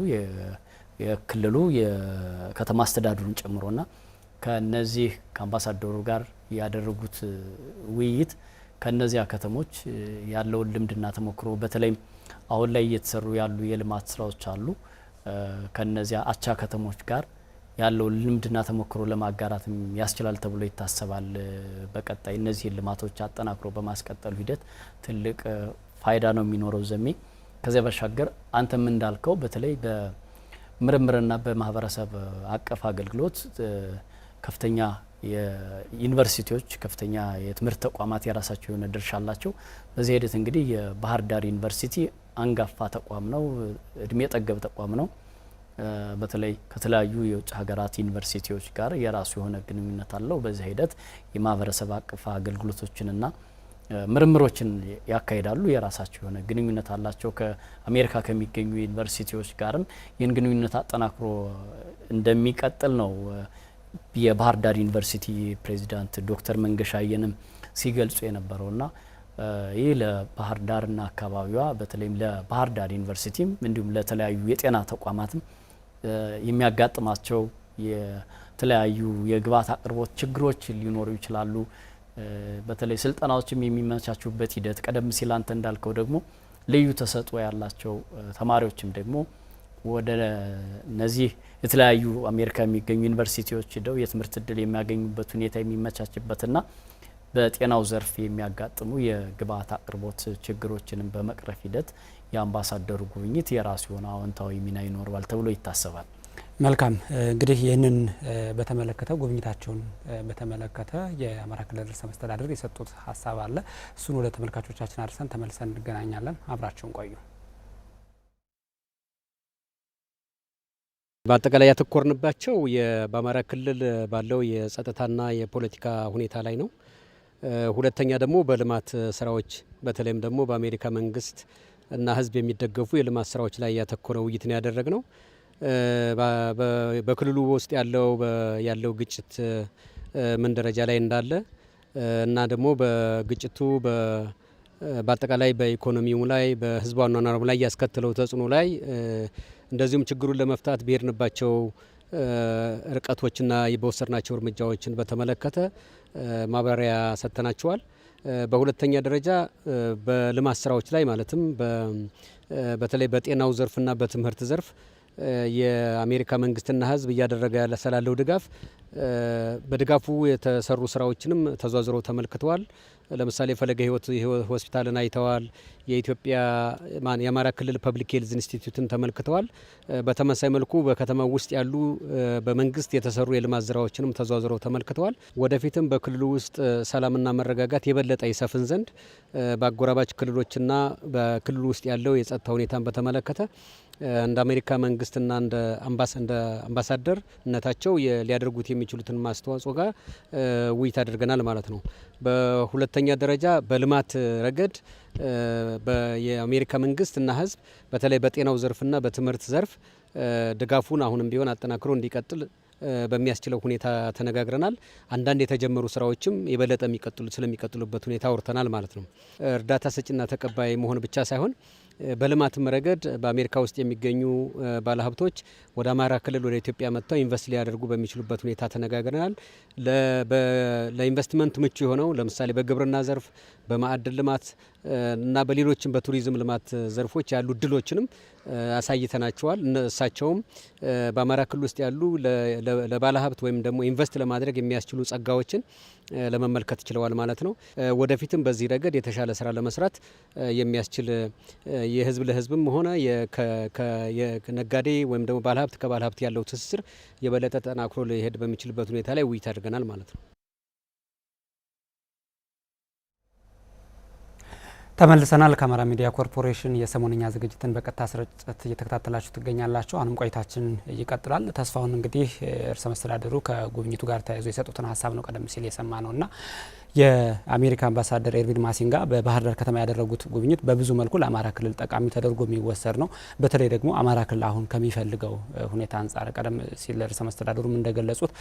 የክልሉ የከተማ አስተዳደሩን ጨምሮና ከነዚህ ከአምባሳደሩ ጋር ያደረጉት ውይይት ከነዚያ ከተሞች ያለውን ልምድና ተሞክሮ በተለይም አሁን ላይ እየተሰሩ ያሉ የልማት ስራዎች አሉ። ከነዚያ አቻ ከተሞች ጋር ያለውን ልምድና ተሞክሮ ለማጋራት ያስችላል ተብሎ ይታሰባል። በቀጣይ እነዚህን ልማቶች አጠናክሮ በማስቀጠሉ ሂደት ትልቅ ፋይዳ ነው የሚኖረው። ዘሜ ከዚያ ባሻገር አንተም እንዳልከው በተለይ በምርምርና በማህበረሰብ አቀፍ አገልግሎት ከፍተኛ የዩኒቨርሲቲዎች ከፍተኛ የትምህርት ተቋማት የራሳቸው የሆነ ድርሻ አላቸው። በዚህ ሂደት እንግዲህ የባህር ዳር ዩኒቨርሲቲ አንጋፋ ተቋም ነው፣ እድሜ ጠገብ ተቋም ነው። በተለይ ከተለያዩ የውጭ ሀገራት ዩኒቨርሲቲዎች ጋር የራሱ የሆነ ግንኙነት አለው። በዚህ ሂደት የማህበረሰብ አቀፍ አገልግሎቶችንና ምርምሮችን ያካሂዳሉ። የራሳቸው የሆነ ግንኙነት አላቸው። ከአሜሪካ ከሚገኙ ዩኒቨርሲቲዎች ጋርም ይህን ግንኙነት አጠናክሮ እንደሚቀጥል ነው የባህር ዳር ዩኒቨርሲቲ ፕሬዚዳንት ዶክተር መንገሻ አየንም ሲገልጹ የነበረውና ይህ ለባህር ዳርና አካባቢዋ በተለይም ለባህር ዳር ዩኒቨርሲቲም እንዲሁም ለተለያዩ የጤና ተቋማትም የሚያጋጥማቸው የተለያዩ የግብዓት አቅርቦት ችግሮች ሊኖሩ ይችላሉ። በተለይ ስልጠናዎችም የሚመቻቹበት ሂደት ቀደም ሲል አንተ እንዳልከው ደግሞ ልዩ ተሰጥኦ ያላቸው ተማሪዎችም ደግሞ ወደ እነዚህ የተለያዩ አሜሪካ የሚገኙ ዩኒቨርሲቲዎች ሄደው የትምህርት እድል የሚያገኙበት ሁኔታ የሚመቻችበትና በጤናው ዘርፍ የሚያጋጥሙ የግብዓት አቅርቦት ችግሮችንም በመቅረፍ ሂደት የአምባሳደሩ ጉብኝት የራሱ የሆነ አዎንታዊ ሚና ይኖረዋል ተብሎ ይታሰባል። መልካም እንግዲህ ይህንን በተመለከተ ጉብኝታቸውን በተመለከተ የአማራ ክልል ርዕሰ መስተዳድር የሰጡት ሀሳብ አለ። እሱን ወደ ተመልካቾቻችን አድርሰን ተመልሰን እንገናኛለን። አብራችሁን ቆዩ። በአጠቃላይ ያተኮርንባቸው በአማራ ክልል ባለው የጸጥታና የፖለቲካ ሁኔታ ላይ ነው። ሁለተኛ ደግሞ በልማት ስራዎች በተለይም ደግሞ በአሜሪካ መንግስት እና ሕዝብ የሚደገፉ የልማት ስራዎች ላይ ያተኮረ ውይይት ነው ያደረግነው። በክልሉ ውስጥ ያለው ግጭት ምን ደረጃ ላይ እንዳለ እና ደግሞ በግጭቱ በአጠቃላይ በኢኮኖሚው ላይ በህዝቡ አኗኗር ላይ ያስከተለው ተጽዕኖ ላይ እንደዚሁም ችግሩን ለመፍታት ብሄድንባቸው ርቀቶችና በወሰድናቸው እርምጃዎችን በተመለከተ ማብራሪያ ሰጥተናቸዋል። በሁለተኛ ደረጃ በልማት ስራዎች ላይ ማለትም በተለይ በጤናው ዘርፍና በትምህርት ዘርፍ የአሜሪካ መንግስትና ህዝብ እያደረገ ስላለው ድጋፍ በድጋፉ የተሰሩ ስራዎችንም ተዟዝረው ተመልክተዋል። ለምሳሌ ፈለገ ህይወት ሆስፒታልን አይተዋል። የአማራ ክልል ፐብሊክ ሄልዝ ኢንስቲትዩትን ተመልክተዋል። በተመሳሳይ መልኩ በከተማው ውስጥ ያሉ በመንግስት የተሰሩ የልማት ስራዎችንም ተዟዝረው ተመልክተዋል። ወደፊትም በክልሉ ውስጥ ሰላምና መረጋጋት የበለጠ ይሰፍን ዘንድ በአጎራባች ክልሎችና በክልሉ ውስጥ ያለው የጸጥታ ሁኔታን በተመለከተ እንደ አሜሪካ መንግስትና እንደ አምባሳደርነታቸው ሊያደርጉት የሚችሉትን ማስተዋጽኦ ጋር ውይይት አድርገናል ማለት ነው። በሁለተኛ ደረጃ በልማት ረገድ የአሜሪካ መንግስትና ህዝብ በተለይ በጤናው ዘርፍና በትምህርት ዘርፍ ድጋፉን አሁንም ቢሆን አጠናክሮ እንዲቀጥል በሚያስችለው ሁኔታ ተነጋግረናል። አንዳንድ የተጀመሩ ስራዎችም የበለጠ ስለሚቀጥሉበት ሁኔታ አውርተናል ማለት ነው። እርዳታ ሰጪና ተቀባይ መሆን ብቻ ሳይሆን በልማትም ረገድ በአሜሪካ ውስጥ የሚገኙ ባለሀብቶች ወደ አማራ ክልል ወደ ኢትዮጵያ መጥተው ኢንቨስት ሊያደርጉ በሚችሉበት ሁኔታ ተነጋግረናል። ለኢንቨስትመንት ምቹ የሆነው ለምሳሌ በግብርና ዘርፍ፣ በማዕድን ልማት እና በሌሎችም በቱሪዝም ልማት ዘርፎች ያሉ እድሎችንም አሳይተናቸዋል። እሳቸውም በአማራ ክልል ውስጥ ያሉ ለባለሀብት ወይም ደግሞ ኢንቨስት ለማድረግ የሚያስችሉ ጸጋዎችን ለመመልከት ችለዋል ማለት ነው። ወደፊትም በዚህ ረገድ የተሻለ ስራ ለመስራት የሚያስችል የህዝብ ለህዝብም ሆነ የነጋዴ ወይም ደግሞ ባለሀብት ከባለሀብት ያለው ትስስር የበለጠ ተጠናክሮ ሊሄድ በሚችልበት ሁኔታ ላይ ውይይት አድርገናል ማለት ነው። ተመልሰናል። ከአማራ ሚዲያ ኮርፖሬሽን የሰሞንኛ ዝግጅትን በቀጥታ ስርጭት እየተከታተላችሁ ትገኛላችሁ። አሁንም ቆይታችን ይቀጥላል። ተስፋውን እንግዲህ ርዕሰ መስተዳድሩ ከጉብኝቱ ጋር ተያይዞ የሰጡትን ሀሳብ ነው ቀደም ሲል የሰማ ነውና የአሜሪካ አምባሳደር ኤርቪን ማሲንጋ በባህር ዳር ከተማ ያደረጉት ጉብኝት በብዙ መልኩ ለአማራ ክልል ጠቃሚ ተደርጎ የሚወሰድ ነው። በተለይ ደግሞ አማራ ክልል አሁን ከሚፈልገው ሁኔታ አንጻር ቀደም ሲል ርዕሰ መስተዳድሩም እንደገለጹት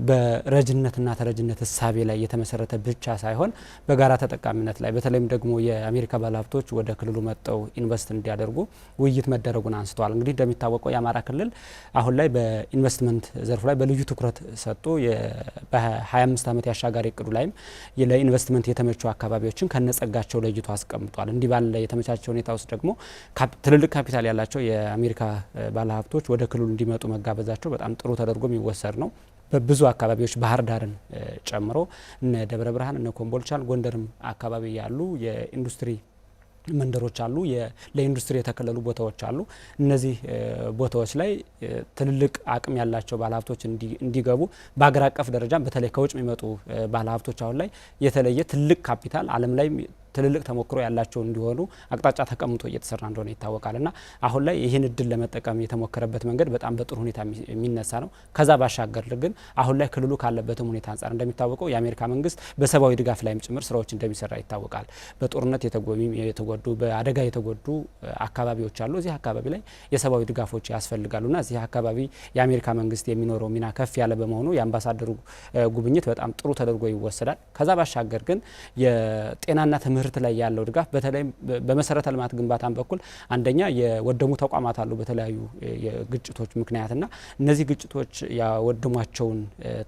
በረጅነትና ተረጅነት እሳቤ ላይ የተመሰረተ ብቻ ሳይሆን በጋራ ተጠቃሚነት ላይ በተለይም ደግሞ የአሜሪካ ባለሀብቶች ወደ ክልሉ መጥተው ኢንቨስት እንዲያደርጉ ውይይት መደረጉን አንስተዋል። እንግዲህ እንደሚታወቀው የአማራ ክልል አሁን ላይ በኢንቨስትመንት ዘርፉ ላይ በልዩ ትኩረት ሰጥቶ በ25 ዓመት ያሻጋሪ እቅዱ ላይም ለኢንቨስትመንት የተመቹ አካባቢዎችን ከነጸጋቸው ለይቶ አስቀምጧል። እንዲህ ባለ የተመቻቸ ሁኔታ ውስጥ ደግሞ ትልልቅ ካፒታል ያላቸው የአሜሪካ ባለሀብቶች ወደ ክልሉ እንዲመጡ መጋበዛቸው በጣም ጥሩ ተደርጎ የሚወሰድ ነው። በብዙ አካባቢዎች ባህር ዳርን ጨምሮ እነ ደብረ ብርሃን፣ እነ ኮምቦልቻን፣ ጎንደርም አካባቢ ያሉ የኢንዱስትሪ መንደሮች አሉ፣ ለኢንዱስትሪ የተከለሉ ቦታዎች አሉ። እነዚህ ቦታዎች ላይ ትልልቅ አቅም ያላቸው ባለሀብቶች እንዲገቡ በአገር አቀፍ ደረጃም በተለይ ከውጭ የሚመጡ ባለሀብቶች አሁን ላይ የተለየ ትልቅ ካፒታል ዓለም ላይ ትልልቅ ተሞክሮ ያላቸው እንዲሆኑ አቅጣጫ ተቀምጦ እየተሰራ እንደሆነ ይታወቃል። እና አሁን ላይ ይህን እድል ለመጠቀም የተሞከረበት መንገድ በጣም በጥሩ ሁኔታ የሚነሳ ነው። ከዛ ባሻገር ግን አሁን ላይ ክልሉ ካለበትም ሁኔታ አንጻር እንደሚታወቀው የአሜሪካ መንግስት በሰብአዊ ድጋፍ ላይም ጭምር ስራዎች እንደሚሰራ ይታወቃል። በጦርነት የተጎዱ በአደጋ የተጎዱ አካባቢዎች አሉ። እዚህ አካባቢ ላይ የሰብአዊ ድጋፎች ያስፈልጋሉና እዚህ አካባቢ የአሜሪካ መንግስት የሚኖረው ሚና ከፍ ያለ በመሆኑ የአምባሳደሩ ጉብኝት በጣም ጥሩ ተደርጎ ይወሰዳል። ከዛ ባሻገር ግን የጤናና ትምህርት ላይ ያለው ድጋፍ በተለይ በመሰረተ ልማት ግንባታን በኩል አንደኛ የወደሙ ተቋማት አሉ በተለያዩ የግጭቶች ምክንያትና እነዚህ ግጭቶች ያወደሟቸውን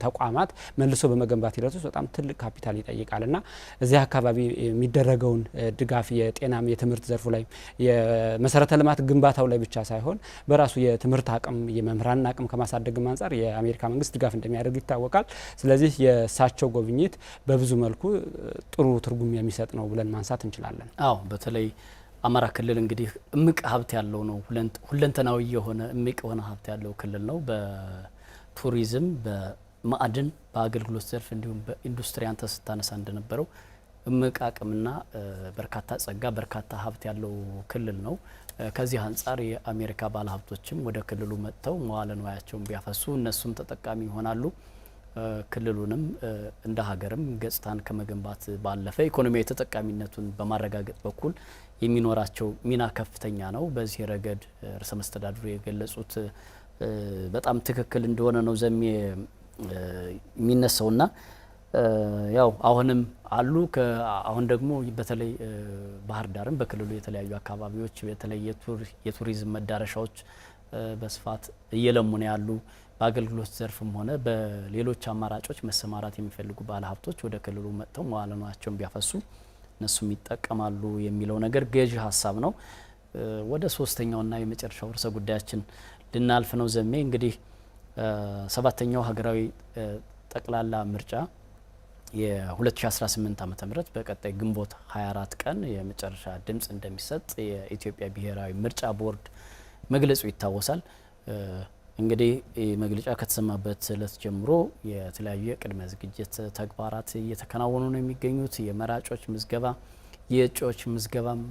ተቋማት መልሶ በመገንባት ሂደት ውስጥ በጣም ትልቅ ካፒታል ይጠይቃልና እዚህ አካባቢ የሚደረገውን ድጋፍ የጤናም የትምህርት ዘርፉ ላይ የመሰረተ ልማት ግንባታው ላይ ብቻ ሳይሆን በራሱ የትምህርት አቅም የመምህራንን አቅም ከማሳደግም አንጻር የአሜሪካ መንግስት ድጋፍ እንደሚያደርግ ይታወቃል። ስለዚህ የእሳቸው ጉብኝት በብዙ መልኩ ጥሩ ትርጉም የሚሰጥ ነው ብለን ማንሳት እንችላለን። አዎ በተለይ አማራ ክልል እንግዲህ እምቅ ሀብት ያለው ነው። ሁለንተናዊ የሆነ እምቅ የሆነ ሀብት ያለው ክልል ነው። በቱሪዝም፣ በማዕድን፣ በአገልግሎት ዘርፍ እንዲሁም በኢንዱስትሪ አንተ ስታነሳ እንደነበረው እምቅ አቅምና በርካታ ጸጋ በርካታ ሀብት ያለው ክልል ነው። ከዚህ አንጻር የአሜሪካ ባለሀብቶችም ወደ ክልሉ መጥተው መዋለ ንዋያቸውን ቢያፈሱ እነሱም ተጠቃሚ ይሆናሉ። ክልሉንም እንደ ሀገርም ገጽታን ከመገንባት ባለፈ ኢኮኖሚያዊ ተጠቃሚነቱን በማረጋገጥ በኩል የሚኖራቸው ሚና ከፍተኛ ነው። በዚህ ረገድ ርዕሰ መስተዳድሩ የገለጹት በጣም ትክክል እንደሆነ ነው ዘሜ የሚነሳውና ያው አሁንም አሉ። አሁን ደግሞ በተለይ ባህር ዳርም በክልሉ የተለያዩ አካባቢዎች በተለይ የቱሪዝም መዳረሻዎች በስፋት እየለሙ ነው ያሉ። በአገልግሎት ዘርፍም ሆነ በሌሎች አማራጮች መሰማራት የሚፈልጉ ባለሀብቶች ወደ ክልሉ መጥተው መዋለ ንዋያቸውን ቢያፈሱ እነሱም ይጠቀማሉ የሚለው ነገር ገዢ ሀሳብ ነው። ወደ ሶስተኛውና የመጨረሻው ርዕሰ ጉዳያችን ልናልፍ ነው ዘሜ። እንግዲህ ሰባተኛው ሀገራዊ ጠቅላላ ምርጫ የ2018 ዓ.ም በቀጣይ ግንቦት 24 ቀን የመጨረሻ ድምጽ እንደሚሰጥ የኢትዮጵያ ብሔራዊ ምርጫ ቦርድ መግለጹ ይታወሳል። እንግዲህ መግለጫ ከተሰማበት እለት ጀምሮ የተለያዩ የቅድመ ዝግጅት ተግባራት እየተከናወኑ ነው የሚገኙት። የመራጮች ምዝገባ፣ የእጩዎች ምዝገባም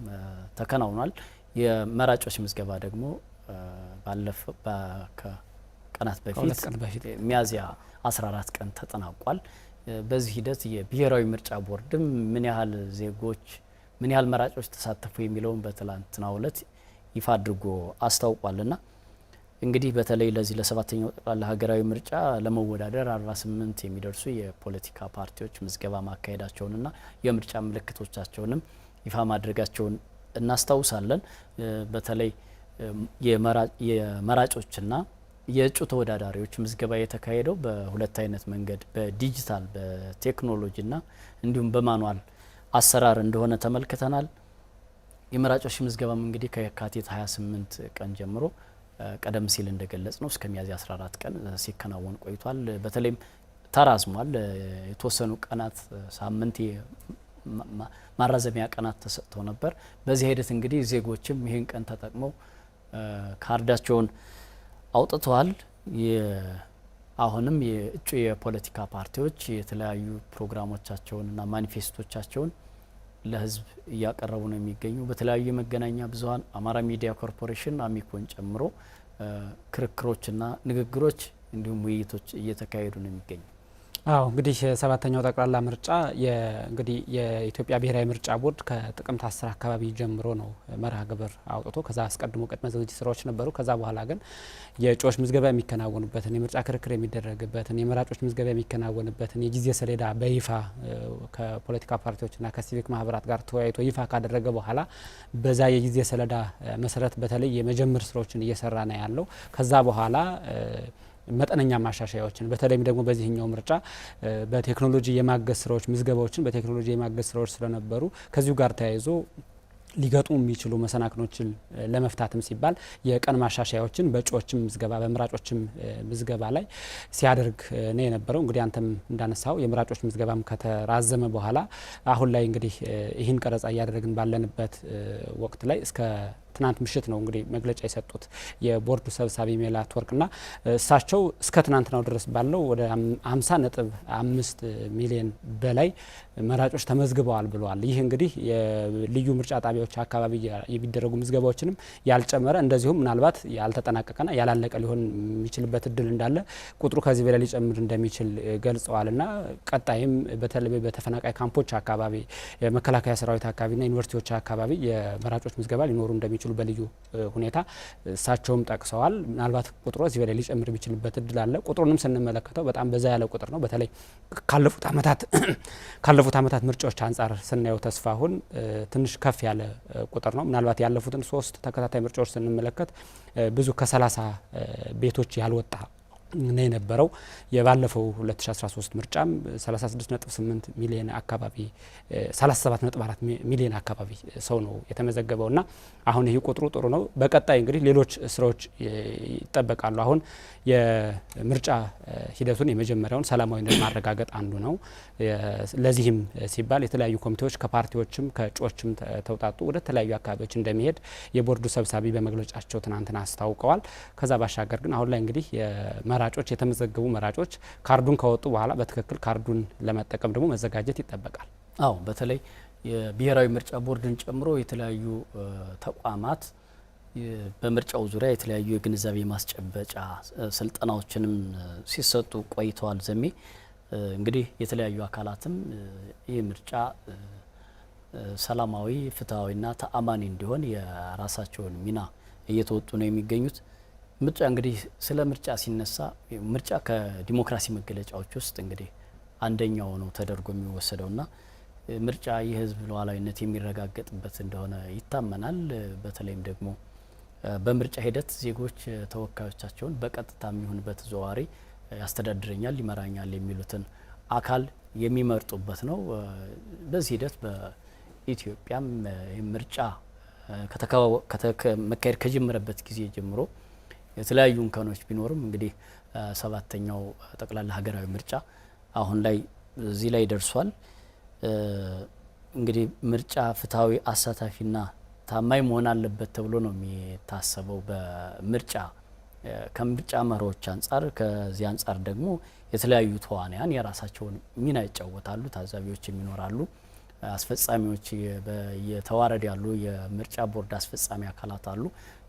ተከናውኗል። የመራጮች ምዝገባ ደግሞ ከቀናት በፊት ሚያዝያ 14 ቀን ተጠናቋል። በዚህ ሂደት የብሔራዊ ምርጫ ቦርድም ምን ያህል ዜጎች ምን ያህል መራጮች ተሳተፉ የሚለውን በትላንትናው እለት ይፋ አድርጎ አስታውቋልና እንግዲህ በተለይ ለዚህ ለሰባተኛው ጠቅላላ ሀገራዊ ምርጫ ለመወዳደር 48 የሚደርሱ የፖለቲካ ፓርቲዎች ምዝገባ ማካሄዳቸውንና የምርጫ ምልክቶቻቸውንም ይፋ ማድረጋቸውን እናስታውሳለን። በተለይ የመራጮችና የእጩ ተወዳዳሪዎች ምዝገባ የተካሄደው በሁለት አይነት መንገድ በዲጂታል በቴክኖሎጂና እንዲሁም በማኑዋል አሰራር እንደሆነ ተመልክተናል። የመራጮች ምዝገባም እንግዲህ ከየካቲት 28 ቀን ጀምሮ ቀደም ሲል እንደገለጽ ነው እስከ ሚያዝያ 14 ቀን ሲከናወን ቆይቷል። በተለይም ተራዝሟል። የተወሰኑ ቀናት ሳምንት ማራዘሚያ ቀናት ተሰጥተው ነበር። በዚህ ሂደት እንግዲህ ዜጎችም ይህን ቀን ተጠቅመው ካርዳቸውን አውጥተዋል። አሁንም የእጩ የፖለቲካ ፓርቲዎች የተለያዩ ፕሮግራሞቻቸውንና ማኒፌስቶቻቸውን ለሕዝብ እያቀረቡ ነው የሚገኙ። በተለያዩ የመገናኛ ብዙኃን አማራ ሚዲያ ኮርፖሬሽን አሚኮን ጨምሮ ክርክሮችና ንግግሮች እንዲሁም ውይይቶች እየተካሄዱ ነው የሚገኙ። አዎ እንግዲህ ሰባተኛው ጠቅላላ ምርጫ እንግዲህ የኢትዮጵያ ብሔራዊ ምርጫ ቦርድ ከጥቅምት 10 አካባቢ ጀምሮ ነው መርሃ ግብር አውጥቶ ከዛ አስቀድሞ ቅድመ ዝግጅት ስራዎች ነበሩ። ከዛ በኋላ ግን የእጩዎች ምዝገባ የሚከናወኑበትን የምርጫ ክርክር የሚደረግበትን የመራጮች ምዝገባ የሚከናወንበትን የጊዜ ሰሌዳ በይፋ ከፖለቲካ ፓርቲዎችና ከሲቪክ ማህበራት ጋር ተወያይቶ ይፋ ካደረገ በኋላ በዛ የጊዜ ሰሌዳ መሰረት በተለይ የመጀመር ስራዎችን እየሰራ ነው ያለው። ከዛ በኋላ መጠነኛ ማሻሻያዎችን በተለይም ደግሞ በዚህኛው ምርጫ በቴክኖሎጂ የማገዝ ስራዎች ምዝገባዎችን በቴክኖሎጂ የማገዝ ስራዎች ስለነበሩ ከዚሁ ጋር ተያይዞ ሊገጡ የሚችሉ መሰናክሎችን ለመፍታትም ሲባል የቀን ማሻሻያዎችን በእጩዎችም ምዝገባ በመራጮችም ምዝገባ ላይ ሲያደርግ ነው የነበረው። እንግዲህ አንተም እንዳነሳው የመራጮች ምዝገባም ከተራዘመ በኋላ አሁን ላይ እንግዲህ ይህን ቀረጻ እያደረግን ባለንበት ወቅት ላይ እስከ ትናንት ምሽት ነው እንግዲህ መግለጫ የሰጡት የቦርዱ ሰብሳቢ ሜላትወርቅና እሳቸው እስከ ትናንትናው ድረስ ባለው ወደ 50.5 ሚሊዮን በላይ መራጮች ተመዝግበዋል ብለዋል። ይህ እንግዲህ የልዩ ምርጫ ጣቢያዎች አካባቢ የሚደረጉ ምዝገባዎችንም ያልጨመረ እንደዚሁም ምናልባት ያልተጠናቀቀና ያላለቀ ሊሆን የሚችልበት እድል እንዳለ ቁጥሩ ከዚህ በላይ ሊጨምር እንደሚችል ገልጸዋልና ቀጣይም በተለይ በተፈናቃይ ካምፖች አካባቢ የመከላከያ ሰራዊት አካባቢና ዩኒቨርሲቲዎች አካባቢ የመራጮች ምዝገባ ሊኖሩ እንደሚችሉ በልዩ ሁኔታ እሳቸውም ጠቅሰዋል። ምናልባት ቁጥሩ እዚህ በላይ ሊጨምር የሚችልበት እድል አለ። ቁጥሩንም ስንመለከተው በጣም በዛ ያለ ቁጥር ነው። በተለይ ካለፉት ዓመታት ምርጫዎች አንጻር ስናየው ተስፋሁን ትንሽ ከፍ ያለ ቁጥር ነው። ምናልባት ያለፉትን 3 ተከታታይ ምርጫዎች ስንመለከት ብዙ ከ30 ቤቶች ያልወጣ ነው የነበረው። የባለፈው 2013 ምርጫም 36.8 ሚሊዮን አካባቢ 37.4 ሚሊዮን አካባቢ ሰው ነው የተመዘገበውና አሁን ይህ ቁጥሩ ጥሩ ነው። በቀጣይ እንግዲህ ሌሎች ስራዎች ይጠበቃሉ። አሁን የምርጫ ሂደቱን የመጀመሪያውን ሰላማዊነት ማረጋገጥ አንዱ ነው። ለዚህም ሲባል የተለያዩ ኮሚቴዎች ከፓርቲዎችም ከእጩዎችም ተውጣጡ ወደ ተለያዩ አካባቢዎች እንደሚሄድ የቦርዱ ሰብሳቢ በመግለጫቸው ትናንትና አስታውቀዋል። ከዛ ባሻገር ግን አሁን ላይ እንግዲህ መራጮች የተመዘገቡ መራጮች ካርዱን ካወጡ በኋላ በትክክል ካርዱን ለመጠቀም ደግሞ መዘጋጀት ይጠበቃል። አዎ በተለይ የብሔራዊ ምርጫ ቦርድን ጨምሮ የተለያዩ ተቋማት በምርጫው ዙሪያ የተለያዩ የግንዛቤ ማስጨበጫ ስልጠናዎችንም ሲሰጡ ቆይተዋል። ዘሜ እንግዲህ የተለያዩ አካላትም ይህ ምርጫ ሰላማዊ፣ ፍትሐዊና ተአማኒ እንዲሆን የራሳቸውን ሚና እየተወጡ ነው የሚገኙት። ምርጫ እንግዲህ ስለ ምርጫ ሲነሳ ምርጫ ከዲሞክራሲ መገለጫዎች ውስጥ እንግዲህ አንደኛው ነው ተደርጎ የሚወሰደውና ምርጫ የሕዝብ ሉዓላዊነት የሚረጋገጥበት እንደሆነ ይታመናል። በተለይም ደግሞ በምርጫ ሂደት ዜጎች ተወካዮቻቸውን በቀጥታም ይሁን በተዘዋዋሪ ያስተዳድረኛል፣ ይመራኛል የሚሉትን አካል የሚመርጡበት ነው። በዚህ ሂደት በኢትዮጵያም ምርጫ መካሄድ ከጀመረበት ጊዜ ጀምሮ የተለያዩ እንከኖች ቢኖርም እንግዲህ 7ኛው ጠቅላላ ሀገራዊ ምርጫ አሁን ላይ እዚህ ላይ ደርሷል። እንግዲህ ምርጫ ፍትሐዊ፣ አሳታፊና ታማኝ መሆን አለበት ተብሎ ነው የሚታሰበው። በምርጫ ከምርጫ መርሆች አንጻር ከዚህ አንጻር ደግሞ የተለያዩ ተዋንያን የራሳቸውን ሚና ይጫወታሉ። ታዛቢዎች ይኖራሉ። አስፈጻሚዎች የተዋረድ ያሉ የምርጫ ቦርድ አስፈጻሚ አካላት አሉ።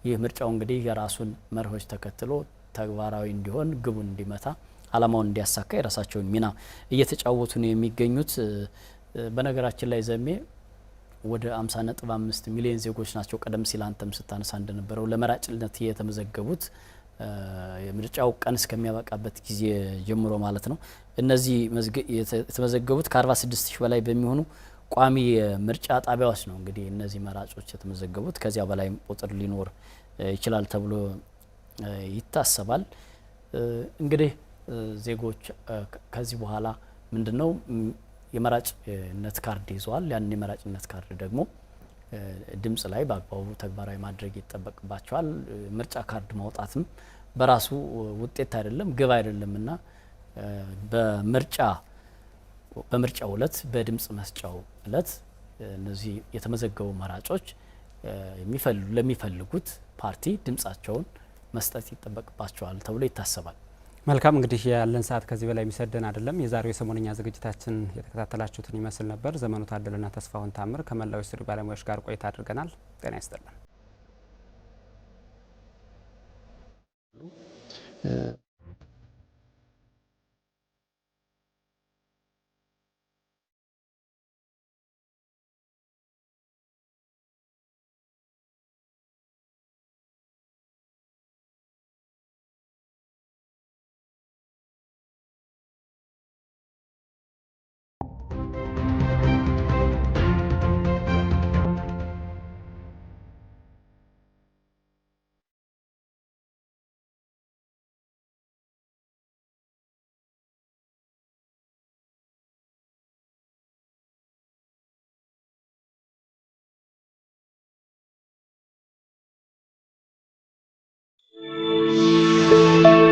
ይህ ምርጫው እንግዲህ የራሱን መርሆች ተከትሎ ተግባራዊ እንዲሆን ግቡን እንዲመታ ዓላማውን እንዲያሳካ የራሳቸውን ሚና እየተጫወቱ ነው የሚገኙት። በነገራችን ላይ ዘሜ ወደ 50.5 ሚሊዮን ዜጎች ናቸው ቀደም ሲል አንተም ስታነሳ እንደነበረው ለመራጭነት የተመዘገቡት የምርጫው ቀን እስከሚያበቃበት ጊዜ ጀምሮ ማለት ነው። እነዚህ የተመዘገቡት ከ46,000 በላይ በሚሆኑ ቋሚ የምርጫ ጣቢያዎች ነው እንግዲህ እነዚህ መራጮች የተመዘገቡት። ከዚያ በላይ ቁጥር ሊኖር ይችላል ተብሎ ይታሰባል። እንግዲህ ዜጎች ከዚህ በኋላ ምንድነው የመራጭነት ካርድ ይዘዋል። ያን የመራጭነት ካርድ ደግሞ ድምጽ ላይ በአግባቡ ተግባራዊ ማድረግ ይጠበቅባቸዋል። ምርጫ ካርድ ማውጣትም በራሱ ውጤት አይደለም፣ ግብ አይደለምና በምርጫው ዕለት በድምጽ መስጫው ዕለት እነዚህ የተመዘገቡ መራጮች ለሚፈልጉት ፓርቲ ድምጻቸውን መስጠት ይጠበቅባቸዋል ተብሎ ይታሰባል። መልካም እንግዲህ ያለን ሰዓት ከዚህ በላይ የሚሰደን አይደለም። የዛሬው የሰሞነኛ ዝግጅታችን የተከታተላችሁትን ይመስል ነበር። ዘመኑ ታደለና ተስፋሁን ታምር ከመላው ስቱዲዮ ባለሙያዎች ጋር ቆይታ አድርገናል። ጤና ይስጥልን።